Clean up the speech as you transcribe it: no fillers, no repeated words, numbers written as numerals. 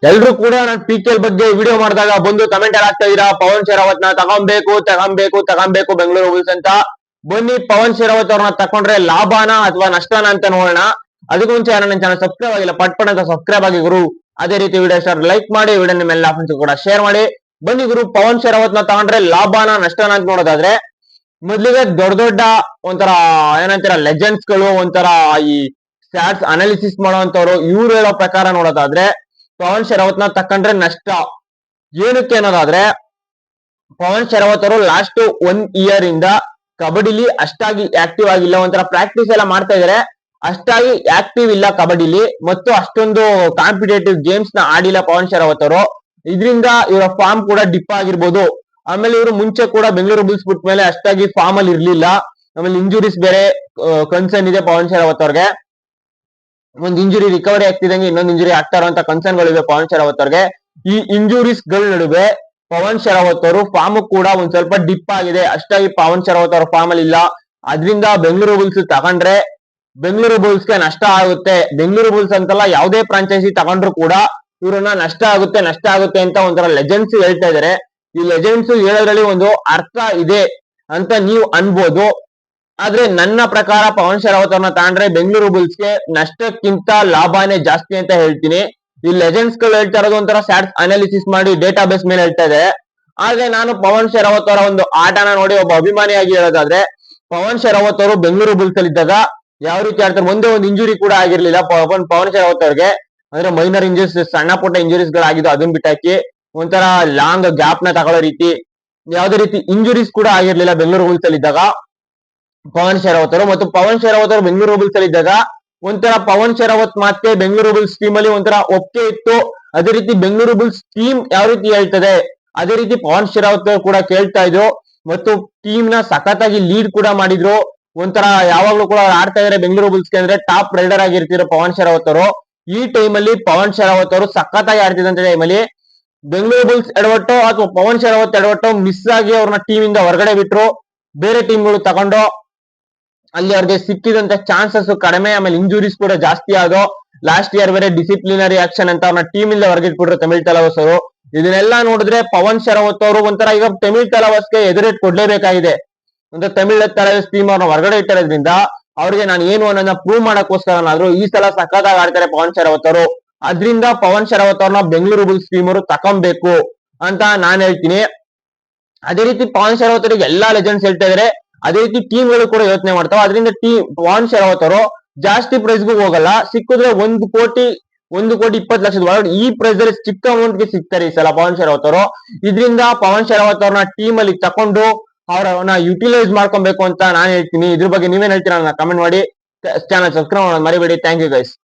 ಎಲ್ರು ಕೂಡ ನಾನು PKL ಬಗ್ಗೆ ವಿಡಿಯೋ ಮಾಡಿದಾಗ ಬಂದು ಕಮೆಂಟ್ ಅಲ್ಲಿ ಆಗ್ತಾ ಇದೀರಾ, ಪವನ್ ಶರಾವತ್ ನ ತಗೊಂಬೇಕು ಬೆಂಗಳೂರು ಬುಲ್ಸ್ ಅಂತ. ಬನ್ನಿ ಪವನ್ ಶರಾವತ್ ಅವ್ರನ್ನ ತಕೊಂಡ್ರೆ ಲಾಭನ ಅಥವಾ ನಷ್ಟನ ಅಂತ ನೋಡೋಣ. ಅದಕ್ಕೂ ಮುಂಚೆ ನನ್ನ ಚಾನಲ್ ಸಬ್ಸ್ಕ್ರೈಬ್ ಆಗಿಲ್ಲ, ಪಟ್ ಅಂತ ಸಬ್ಸ್ಕ್ರೈಬ್ ಆಗಿ ಗುರು. ಅದೇ ರೀತಿ ವಿಡಿಯೋ ಸ್ಟಾರ್ ಲೈಕ್ ಮಾಡಿ, ವಿಡಿಯೋ ನಿಮ್ಮೆಲ್ಲ ಫ್ರೆಂಡ್ಸ್ ಕೂಡ ಶೇರ್ ಮಾಡಿ. ಬನ್ನಿ ಗುರು, ಪವನ್ ಶರಾವತ್ ನ ತಗೊಂಡ್ರೆ ಲಾಭನ ನಷ್ಟನ ಅಂತ ನೋಡೋದಾದ್ರೆ, ಮೊದ್ಲಿಗೆ ದೊಡ್ಡ ದೊಡ್ಡ ಒಂಥರ ಏನಂತೀರ ಲೆಜೆಂಡ್ಸ್ ಗಳು, ಒಂಥರ ಈ ಸ್ಟಾಟ್ಸ್ ಅನಾಲಿಸಿಸ್ ಮಾಡುವಂತವ್ರು, ಇವ್ರು ಹೇಳೋ ಪ್ರಕಾರ ನೋಡೋದಾದ್ರೆ ಪವನ್ ಶರಾವತ್ ನ ತಕೊಂಡ್ರೆ ನಷ್ಟ. ಏನಕ್ಕೆ ಅನ್ನೋದಾದ್ರೆ, ಪವನ್ ಶರಾವತ್ ಅವರು ಲಾಸ್ಟ್ 1 ಇಯರ್ ಇಂದ ಕಬಡ್ಡಿಲಿ ಅಷ್ಟಾಗಿ ಆಕ್ಟಿವ್ ಆಗಿಲ್ಲ. ಒಂಥರ ಪ್ರಾಕ್ಟೀಸ್ ಎಲ್ಲ ಮಾಡ್ತಾ ಇದಾರೆ, ಅಷ್ಟಾಗಿ ಆಕ್ಟಿವ್ ಇಲ್ಲ ಕಬಡ್ಡಿಲಿ. ಮತ್ತು ಅಷ್ಟೊಂದು ಕಾಂಪಿಟೇಟಿವ್ ಗೇಮ್ಸ್ ನ ಆಡಿಲ್ಲ ಪವನ್ ಶರಾವತ್ ಅವರು. ಇದರಿಂದ ಇವರ ಫಾರ್ಮ್ ಕೂಡ ಡಿಪ್ ಆಗಿರ್ಬೋದು. ಆಮೇಲೆ ಇವರು ಮುಂಚೆ ಕೂಡ ಬೆಂಗಳೂರು ಬುಲ್ಸ್ ಬಿಟ್ಟ ಮೇಲೆ ಅಷ್ಟಾಗಿ ಫಾರ್ಮ್ ಅಲ್ಲಿ ಇರ್ಲಿಲ್ಲ. ಆಮೇಲೆ ಇಂಜುರೀಸ್ ಬೇರೆ ಕನ್ಸರ್ನ್ ಇದೆ ಪವನ್ ಶರಾವತ್ ಅವ್ರಿಗೆ. ಒಂದ್ ಇಂಜುರಿ ರಿಕವರಿ ಆಗ್ತಿದಂಗೆ ಇನ್ನೊಂದು ಇಂಜುರಿ ಆಗ್ತಾ ಇರುವಂತ ಕನ್ಸರ್ನ್ ಗಳಿವೆ ಪವನ್ ಶರಾವತ್ ಅವ್ರಿಗೆ. ಈ ಇಂಜುರೀಸ್ ಗಳ ನಡುವೆ ಪವನ್ ಶರಾವತ್ ಅವರು ಫಾರ್ಮ್ ಕೂಡ ಒಂದ್ ಸ್ವಲ್ಪ ಡಿಪ್ ಆಗಿದೆ. ಅಷ್ಟಾಗಿ ಪವನ್ ಶರಾವತ್ ಅವ್ರ ಫಾರ್ಮ್ ಅಲ್ಲಿ ಇಲ್ಲ. ಅದರಿಂದ ಬೆಂಗಳೂರು ಬುಲ್ಸ್ ತಗೊಂಡ್ರೆ ಬೆಂಗಳೂರು ಬುಲ್ಸ್ ಗೆ ನಷ್ಟ ಆಗುತ್ತೆ. ಬೆಂಗಳೂರು ಬುಲ್ಸ್ ಅಂತಲ್ಲ, ಯಾವುದೇ ಫ್ರಾಂಚೈಸಿ ತಗೊಂಡ್ರು ಕೂಡ ಇವ್ರನ್ನ ನಷ್ಟ ಆಗುತ್ತೆ ಅಂತ ಒಂಥರ ಲೆಜೆಂಡ್ಸ್ ಹೇಳ್ತಾ ಇದಾರೆ. ಈ ಲೆಜೆಂಡ್ಸ್ ಹೇಳೋದ್ರಲ್ಲಿ ಒಂದು ಅರ್ಥ ಇದೆ ಅಂತ ನೀವು ಅನ್ಬೋದು. ಆದ್ರೆ ನನ್ನ ಪ್ರಕಾರ ಪವನ್ ಶರಾವತ್ ಅವ್ರನ್ನ ತಗೊಂಡ್ರೆ ಬೆಂಗಳೂರು ಬುಲ್ಸ್ಗೆ ನಷ್ಟಕ್ಕಿಂತ ಲಾಭನೇ ಜಾಸ್ತಿ ಅಂತ ಹೇಳ್ತೀನಿ. ಈ ಲೆಜೆಂಡ್ಸ್ ಗಳು ಹೇಳ್ತಾ ಇರೋದು ಒಂಥರ ಸ್ಟಾಟ್ಸ್ ಅನಾಲಿಸಿಸ್ ಮಾಡಿ ಡೇಟಾ ಬೇಸ್ ಮೇಲೆ ಹೇಳ್ತಾ ಇದೆ. ಆದ್ರೆ ನಾನು ಪವನ್ ಶರಾವತ್ ಅವರ ಒಂದು ಆಟನ ನೋಡಿ ಒಬ್ಬ ಅಭಿಮಾನಿಯಾಗಿ ಹೇಳೋದಾದ್ರೆ, ಪವನ್ ಶರಾವತ್ ಅವರು ಬೆಂಗಳೂರು ಬುಲ್ಸ್ ಅಲ್ಲಿ ಇದ್ದಾಗ ಯಾವ ರೀತಿ ಆಡ್ತಾರೆ, ಒಂದೇ ಒಂದು ಇಂಜುರಿ ಕೂಡ ಆಗಿರ್ಲಿಲ್ಲ ಪವನ್ ಶರಾವತ್ ಅವ್ರಿಗೆ. ಅಂದ್ರೆ ಮೈನರ್ ಇಂಜುರೀಸ್, ಸಣ್ಣ ಪುಟ್ಟ ಇಂಜುರೀಸ್ ಗಳಾಗಿದ್ದು ಅದನ್ನ ಬಿಟ್ಟಾಕಿ ಒಂಥರ ಲಾಂಗ್ ಗ್ಯಾಪ್ ನ ತಗೊಳ್ಳೋ ರೀತಿ, ಯಾವುದೇ ರೀತಿ ಇಂಜುರೀಸ್ ಕೂಡ ಆಗಿರ್ಲಿಲ್ಲ ಬೆಂಗಳೂರು ಬುಲ್ಸ್ ಅಲ್ಲಿ ಇದ್ದಾಗ ಪವನ್ ಶರಾವತ್ ಅವರು. ಮತ್ತು ಪವನ್ ಶರಾವತ್ ಅವರು ಬೆಂಗಳೂರು ಬುಲ್ಸ್ ಅಲ್ಲಿ ಇದ್ದಾಗ ಒಂಥರ ಪವನ್ ಶರಾವತ್ ಮತ್ತೆ ಬೆಂಗಳೂರು ಬುಲ್ಸ್ ಟೀಮ್ ಅಲ್ಲಿ ಒಂಥರ ಒಪ್ಪಿಗೆ ಇತ್ತು. ಅದೇ ರೀತಿ ಬೆಂಗಳೂರು ಬುಲ್ಸ್ ಟೀಮ್ ಯಾವ ರೀತಿ ಹೇಳ್ತದೆ ಅದೇ ರೀತಿ ಪವನ್ ಶರಾವತ್ ಕೂಡ ಕೇಳ್ತಾ ಇದ್ರು. ಮತ್ತು ಟೀಮ್ ನ ಸಖತ್ತಾಗಿ ಲೀಡ್ ಕೂಡ ಮಾಡಿದ್ರು. ಒಂಥರ ಯಾವಾಗ್ಲೂ ಕೂಡ ಆಡ್ತಾ ಇದಾರೆ ಬೆಂಗಳೂರು ಬುಲ್ಸ್ ಗೆ ಅಂದ್ರೆ ಟಾಪ್ ರೈಡರ್ ಆಗಿರ್ತಿದ್ರು ಪವನ್ ಶರಾವತ್ ಅವರು. ಈ ಟೈಮ್ ಅಲ್ಲಿ ಪವನ್ ಶರಾವತ್ ಅವರು ಸಖತ್ತಾಗಿ ಆಡ್ತಿದ್ದಂತ ಟೈಮಲ್ಲಿ ಬೆಂಗಳೂರು ಬುಲ್ಸ್ ಎಡವಟ್ಟು ಅಥವಾ ಪವನ್ ಶರಾವತ್ ಎಡವಟ್ಟು ಮಿಸ್ ಆಗಿ ಅವ್ರನ್ನ ಟೀಮ್ ಇಂದ ಹೊರಗಡೆ ಬಿಟ್ರು. ಬೇರೆ ಟೀಮ್ಗಳು ತಗೊಂಡು ಅಲ್ಲಿ ಅವ್ರಿಗೆ ಸಿಕ್ಕಿದಂತ ಚಾನ್ಸಸ್ ಕಡಿಮೆ. ಆಮೇಲೆ ಇಂಜುರೀಸ್ ಕೂಡ ಜಾಸ್ತಿ ಆದೋ. ಲಾಸ್ಟ್ ಇಯರ್ ಬೇರೆ ಡಿಸಿಪ್ಲಿನರಿ ಆಕ್ಷನ್ ಅಂತ ಅವ್ರನ್ನ ಟೀಮ್ ಇಂದ ಹೊರಗಿಟ್ಬಿಟ್ರು ತಮಿಳ್ ತಲವಸ್ ಅವರು. ಇದನ್ನೆಲ್ಲ ನೋಡಿದ್ರೆ ಪವನ್ ಶರಾವತ್ ಅವರು ಒಂಥರ ಈಗ ತಮಿಳ್ ತಲವಸ್ಗೆ ಎದುರೇಟ್ ಕೊಡ್ಲೇಬೇಕಾಗಿದೆ. ಅಂದ್ರೆ ತಮಿಳ್ ತಲವಸ್ ಟೀಮ್ ಅವ್ರನ್ನ ಹೊರಗಡೆ ಇಟ್ಟಿರೋದ್ರಿಂದ ಅವ್ರಿಗೆ ನಾನು ಏನು ಅನ್ನೋದನ್ನ ಪ್ರೂವ್ ಮಾಡಕ್ಕೋಸ್ಕರನಾದ್ರು ಈ ಸಲ ಸಖತ್ತಾಗಿ ಆಡ್ತಾರೆ ಪವನ್ ಶರಾವತ್ ಅವರು. ಅದ್ರಿಂದ ಪವನ್ ಶರಾವತ್ ಅವ್ರನ್ನ ಬೆಂಗಳೂರು ಬುಲ್ಸ್ ಟೀಮ್ ಅವರು ತಕೊಂಬೇಕು ಅಂತ ನಾನ್ ಹೇಳ್ತೀನಿ. ಅದೇ ರೀತಿ ಪವನ್ ಶರಾವತ್ ಅವರಿಗೆ ಎಲ್ಲಾ ಲೆಜೆಂಡ್ಸ್ ಹೇಳ್ತಾ ಇದಾರೆ, ಅದೇ ರೀತಿ ಟೀಮ್ ಗಳು ಕೂಡ ಯೋಚನೆ ಮಾಡ್ತಾವ. ಅದರಿಂದ ಪವನ್ ಶರಾವತ್ ಅವರು ಜಾಸ್ತಿ ಪ್ರೈಸ್ಗೂ ಹೋಗಲ್ಲ. ಸಿಕ್ಕಿದ್ರೆ 1,20,20,00,000 ಒಳಗಡೆ ಈ ಪ್ರೈಸ್ ಅಲ್ಲಿ ಚಿಕ್ಕ ಅಮೌಂಟ್ ಗೆ ಸಿಗ್ತಾರೆ ಈ ಸಲ ಪವನ್ ಶರಾವತ್ ಅವರು. ಇದರಿಂದ ಪವನ್ ಶರಾವತ್ ಅವ್ರನ್ನ ಟೀಮ್ ಅಲ್ಲಿ ತಕೊಂಡು ಅವ್ರನ್ನ ಯುಟಿಲೈಸ್ ಮಾಡ್ಕೊಬೇಕು ಅಂತ ನಾನು ಹೇಳ್ತೀನಿ. ಇದ್ರ ಬಗ್ಗೆ ನೀವೇನ್ ಹೇಳ್ತೀರಾ ಕಮೆಂಟ್ ಮಾಡಿ. ಚಾನಲ್ ಸಬ್ಸ್ಕ್ರೈಬ್ ಮಾಡೋದು ಮರಿಬೇಡಿ. Thank you guys.